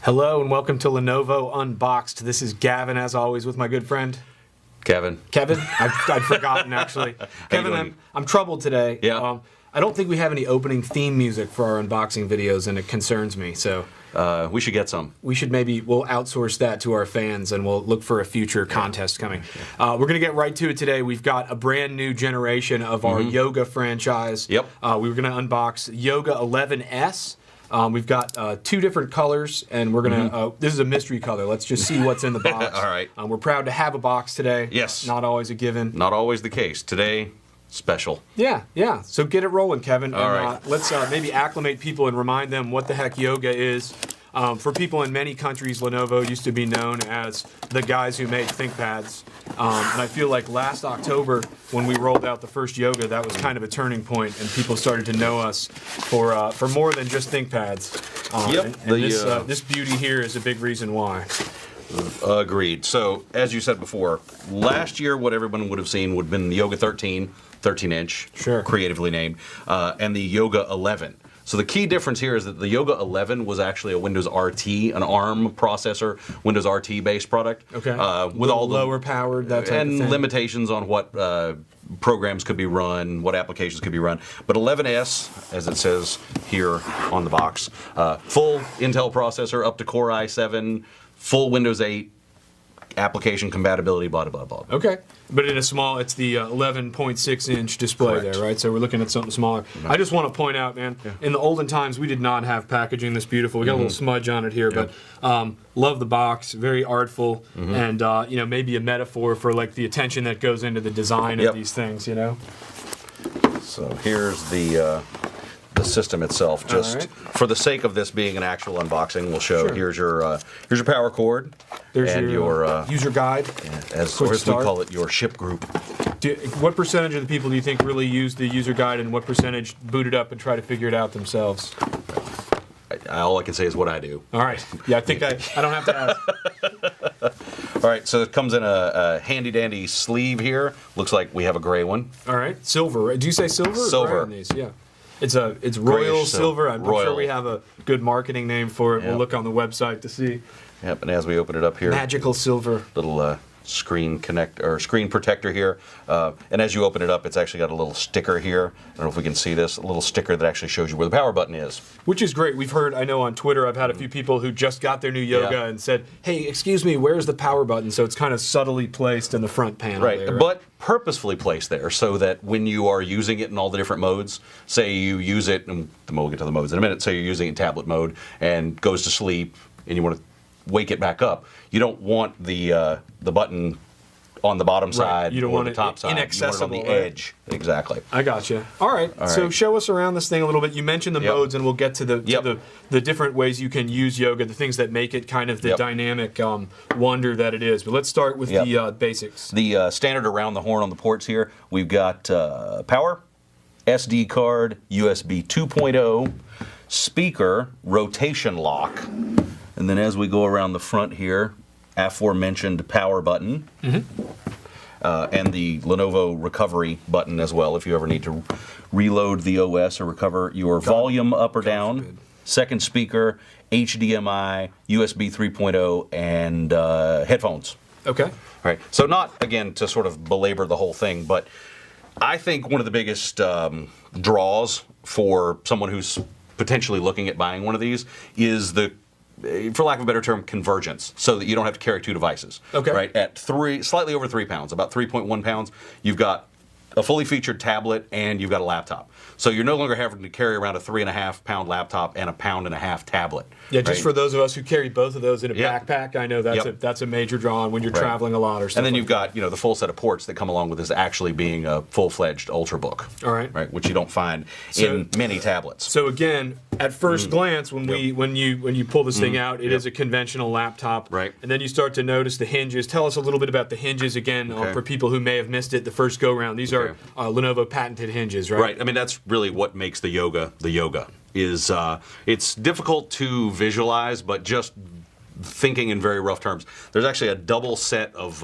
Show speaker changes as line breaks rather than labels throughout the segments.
Hello and welcome to Lenovo Unboxed. This is Gavin, as always, with my good friend
Kevin.
I'd forgotten actually. Kevin, I'm troubled today.
Yeah.
I don't think we have any opening theme music for our unboxing videos, and it concerns me. So
we should get some.
we'll outsource that to our fans, and we'll look for a future contest coming. We're going to get right to it today. We've got a brand new generation of our Yoga franchise.
Yep.
We were going to unbox Yoga 11S. We've got two different colors, and we're gonna. This is a mystery color. Let's just see what's in the box.
All right.
We're proud to have a box today.
Yes.
Not always a given.
Not always the case. Today, special.
Yeah. So get it rolling, Kevin.
All
and,
right.
Let's maybe acclimate people and remind them what the heck yoga is. For people in many countries, Lenovo used to be known as the guys who made ThinkPads. And I feel like last October, when we rolled out the first yoga, that was kind of a turning point, and people started to know us for more than just ThinkPads.
Yep.
And this beauty here is a big reason why.
Agreed. So, as you said before, last year what everyone would have seen would have been the Yoga 13-inch,
Sure.
creatively named, and the Yoga 11. So the key difference here is that the Yoga 11 was actually a Windows RT, an ARM processor, Windows RT based product.
Okay.
With all the
lower powered, that type
and
of thing.
limitations on what programs could be run, what applications could be run. But 11S, as it says here on the box, full Intel processor up to Core i7, full Windows 8, application compatibility, blah, blah, blah.
Okay. But in a small, it's the 11.6-inch display.
Correct.
There, right? So we're looking at something smaller. I just want to point out, man, in the olden times, we did not have packaging this beautiful. We got a little smudge on it here, but love the box, very artful, and maybe a metaphor for like the attention that goes into the design of these things, you know?
So here's the system itself. Just
right.
for the sake of this being an actual unboxing, we'll show.
Sure.
Here's your power cord.
There's
and your
user guide.
as
quick
we
start.
call it, your ship group.
What percentage of the people do you think really use the user guide, and what percentage boot it up and try to figure it out themselves?
All I can say is what I do.
All right. Yeah, I think I don't have to ask.
All right, so it comes in a handy-dandy sleeve here. Looks like we have a gray one.
All right. Silver. Do you say silver? Or
Silver.
gray on these? Yeah. It's royal
Grayish
silver. I'm
royal.
sure we have a good marketing name for it. We'll
Yep.
look on the website to see.
Yep, and as we open it up here,
Magical silver.
little screen screen protector here, and as you open it up, it's actually got a little sticker here. I don't know if we can see this, a little sticker that actually shows you where the power button is.
Which is great. We've heard, I know on Twitter, I've had a few people who just got their new yoga
Yeah.
and said, hey, excuse me, where's the power button? So it's kind of subtly placed in the front panel.
Right,
there,
but purposefully placed there so that when you are using it in all the different modes, say you use it, and we'll get to the modes in a minute, say you're using it in tablet mode and goes to sleep and you want to wake it back up, you don't want the button on the bottom side
You don't
or
want
the
it
top side.
inaccessible,
You want it on the
right?
edge. Exactly.
I gotcha. All right. So
right.
show us around this thing a little bit. You mentioned the
Yep.
modes, and we'll get to the different ways you can use yoga, the things that make it kind of the
Yep.
dynamic wonder that it is. But let's start with
Yep.
the basics.
The standard around the horn on the ports here, we've got power, SD card, USB 2.0, speaker, rotation lock, and then as we go around the front here, aforementioned power button, and the Lenovo recovery button as well if you ever need to reload the OS or recover your volume up or down.
forbid.
Second speaker, HDMI, USB 3.0, and headphones.
Okay.
All right. So not, again, to sort of belabor the whole thing, but I think one of the biggest draws for someone who's potentially looking at buying one of these is the, for lack of a better term, convergence, so that you don't have to carry two devices.
Okay.
Right. At slightly over 3 pounds, about 3.1 pounds, you've got a fully featured tablet and you've got a laptop. So you're no longer having to carry around a 3.5 pound laptop and a 1.5 pound tablet.
Yeah, just
right?
for those of us who carry both of those in a
Yep.
backpack, I know that's
Yep.
that's a major draw when you're
Right.
traveling a lot or stuff.
And then
like
you've got, the full set of ports that come along with this actually being a full-fledged Ultrabook.
All right.
Right, which you don't find
So-
in many tablets.
So again, at first glance, when you pull this thing out, it is a conventional laptop.
Right.
And then you start to notice the hinges. Tell us a little bit about the hinges again
Okay.
for people who may have missed it the first go round. These
Okay.
are Lenovo patented hinges, right?
Right. I mean, that's really what makes the yoga. Is it's difficult to visualize, but just thinking in very rough terms, there's actually a double set of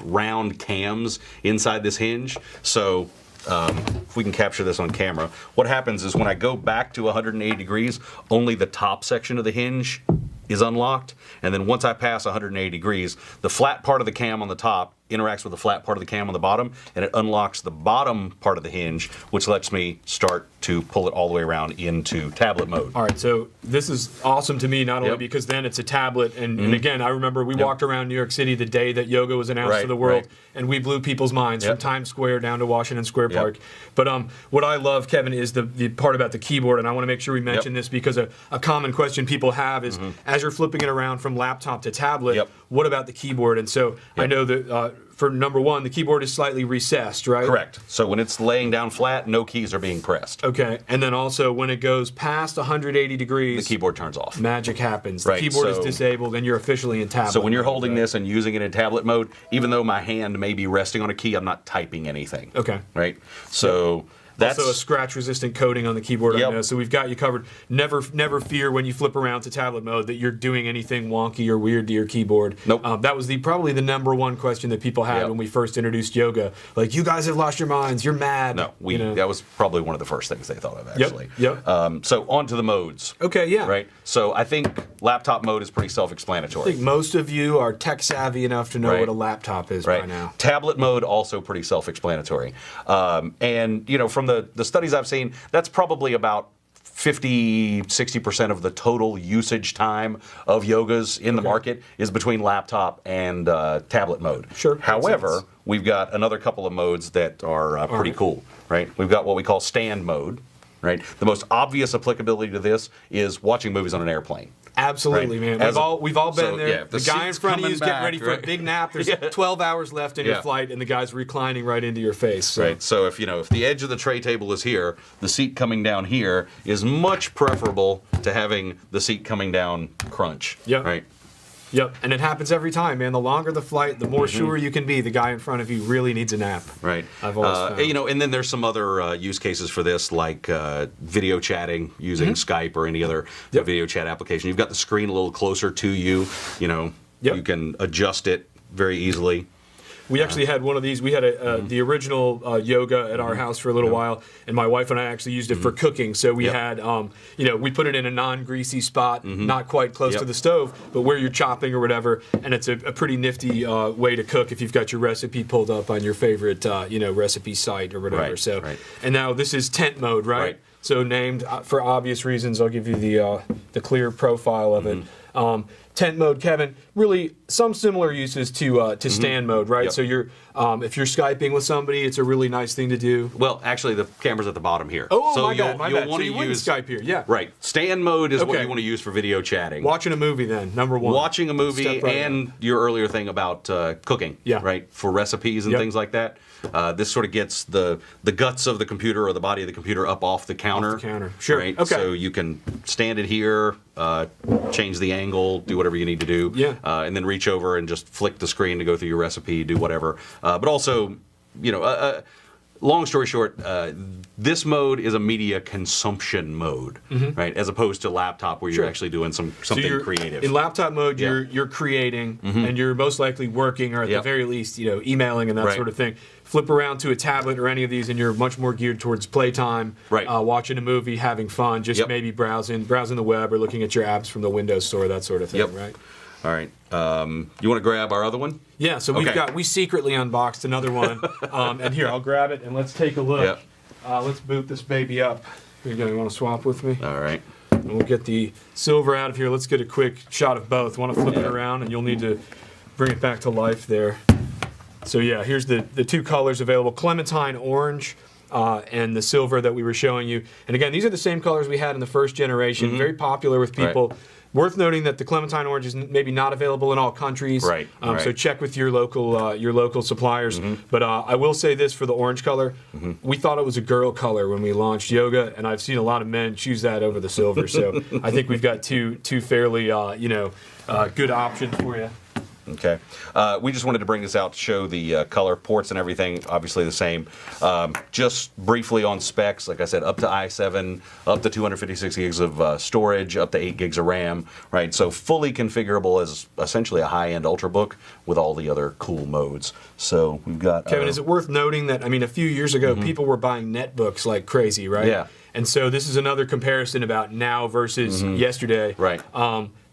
round cams inside this hinge. So if we can capture this on camera, what happens is when I go back to 180 degrees, only the top section of the hinge is unlocked, and then once I pass 180 degrees, the flat part of the cam on the top interacts with the flat part of the cam on the bottom, and it unlocks the bottom part of the hinge, which lets me start to pull it all the way around into tablet mode.
All right, so this is awesome to me, not only because then it's a tablet, and again, I remember we walked around New York City the day that Yoga was announced to the world, and we blew people's minds from Times Square down to Washington Square Park. But what I love, Kevin, is the part about the keyboard, and I want to make sure we mention this because a common question people have is, as you're flipping it around from laptop to tablet, what about the keyboard? And so I know that for number one, the keyboard is slightly recessed, right?
Correct. So when it's laying down flat, no keys are being pressed.
Okay, and then also when it goes past 180 degrees,
the keyboard turns off.
Magic happens. The keyboard is disabled, and you're officially in tablet.
So when you're holding this and using it in tablet mode, even though my hand may be resting on a key, I'm not typing anything.
Okay.
Right? So that's
also a scratch-resistant coating on the keyboard. I know, so we've got you covered. Never fear when you flip around to tablet mode that you're doing anything wonky or weird to your keyboard.
Nope.
That was probably the number one question that people had when we first introduced Yoga. Like, you guys have lost your minds. You're mad.
No, that was probably one of the first things they thought of, actually.
Yep.
So on to the modes.
Okay, yeah.
Right? So I think laptop mode is pretty self-explanatory.
I think most of you are tech-savvy enough to know what a laptop is by now.
Tablet mode, also pretty self-explanatory. And, from the studies I've seen, that's probably about 50-60% of the total usage time of Yogas in the market is between laptop and tablet mode.
Sure.
However, we've got another couple of modes that are pretty cool, right? We've got what we call stand mode, right? The most obvious applicability to this is watching movies on an airplane.
Absolutely, man. We've all been there.
Yeah,
the guy in front of you is getting ready for a big nap. There's 12 hours left in your flight, and the guy's reclining right into your face. So.
Right. So if the edge of the tray table is here, the seat coming down here is much preferable to having the seat coming down crunch.
Yep.
Right.
Yep, and it happens every time, man. The longer the flight, the more sure you can be the guy in front of you really needs a nap.
Right.
I've always found.
And then there's some other use cases for this, like video chatting using Skype or any other video chat application. You've got the screen a little closer to you. You can adjust it very easily.
We actually had one of these. We had the original Yoga at our house for a little while, and my wife and I actually used it for cooking. So we had, we put it in a non-greasy spot, not quite close to the stove, but where you're chopping or whatever, and it's a pretty nifty way to cook if you've got your recipe pulled up on your favorite, recipe site or whatever. And now this is tent mode, right? So named for obvious reasons. I'll give you the clear profile of it. Tent mode, Kevin, really some similar uses to stand mode, right? So you're if you're Skyping with somebody, it's a really nice thing to do.
Well, actually, the camera's at the bottom here.
Oh,
so
my bad.
Want
so you wouldn't Skype here,
Right. Stand mode is what you want to use for video chatting.
Watching a movie, then, number one.
Watching a movie and your earlier thing about cooking, right? For recipes and things like that. This sort of gets the guts of the computer or the body of the computer up off the counter.
Off the counter, sure.
Right?
Okay.
So you can stand it here, change the angle, do whatever you need to do, and then reach over and just flick the screen to go through your recipe, do whatever. But also, long story short, this mode is a media consumption mode, right? As opposed to laptop where you're actually doing something creative.
In laptop mode, you're creating, and you're most likely working, or at the very least, emailing and that sort of thing. Flip around to a tablet or any of these, and you're much more geared towards playtime, watching a movie, having fun, just maybe browsing the web or looking at your apps from the Windows Store, that sort of thing, right?
All right. You want to grab our other one?
Yeah, so we secretly unboxed another one. And here, I'll grab it and let's take a look. Let's boot this baby up. Here you go. You want to swap with me?
All right.
And we'll get the silver out of here. Let's get a quick shot of both. Want to flip it around, and you'll need to bring it back to life there. So yeah, here's the two colors available: Clementine Orange and the silver that we were showing you. And again, these are the same colors we had in the first generation. Very popular with people. Worth noting that the Clementine Orange is maybe not available in all countries. So check with your local suppliers. But I will say this for the orange color: we thought it was a girl color when we launched Yoga, and I've seen a lot of men choose that over the silver. So I think we've got two fairly good options for you.
Okay. We just wanted to bring this out to show the color ports and everything, obviously the same. Just briefly on specs, like I said, up to i7, up to 256 gigs of storage, up to 8 gigs of RAM, right? So fully configurable as essentially a high-end Ultrabook with all the other cool modes. So we've got...
Kevin, is it worth noting that, a few years ago, people were buying netbooks like crazy, right?
Yeah.
And so this is another comparison about now versus yesterday.
Right.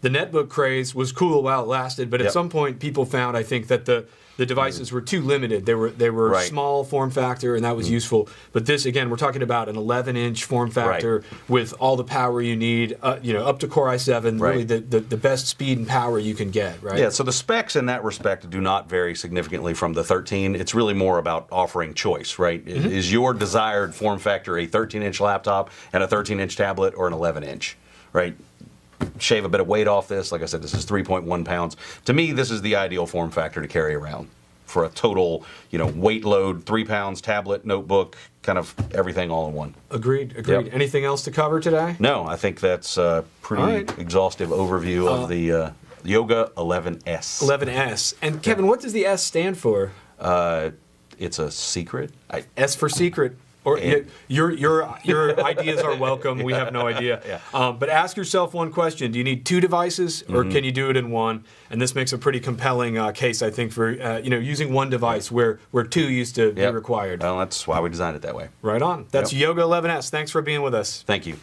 the netbook craze was cool while it lasted, but at some point people found, I think, that the devices were too limited. They were small form factor, and that was useful. But this, again, we're talking about an 11-inch form factor with all the power you need, up to Core i7, really the best speed and power you can get, right?
Yeah, so the specs in that respect do not vary significantly from the 13. It's really more about offering choice, right? Is your desired form factor a 13-inch laptop and a 13-inch tablet or an 11-inch, right? Shave a bit of weight off this. Like I said, this is 3.1 pounds. To me, this is the ideal form factor to carry around for a total, weight load, 3 pounds, tablet, notebook, kind of everything all in one.
Agreed. Anything else to cover today?
No, I think that's a pretty exhaustive overview of the Yoga 11S.
11S. And Kevin, what does the S stand for?
It's a secret.
S for secret. Or your ideas are welcome. We have no idea. But ask yourself one question: do you need 2 devices, or can you do it in one? And this makes a pretty compelling case, I think, for using one device where 2 used to be required.
Well, that's why we designed it that way.
Right on. That's Yoga 11S. Thanks for being with us.
Thank you.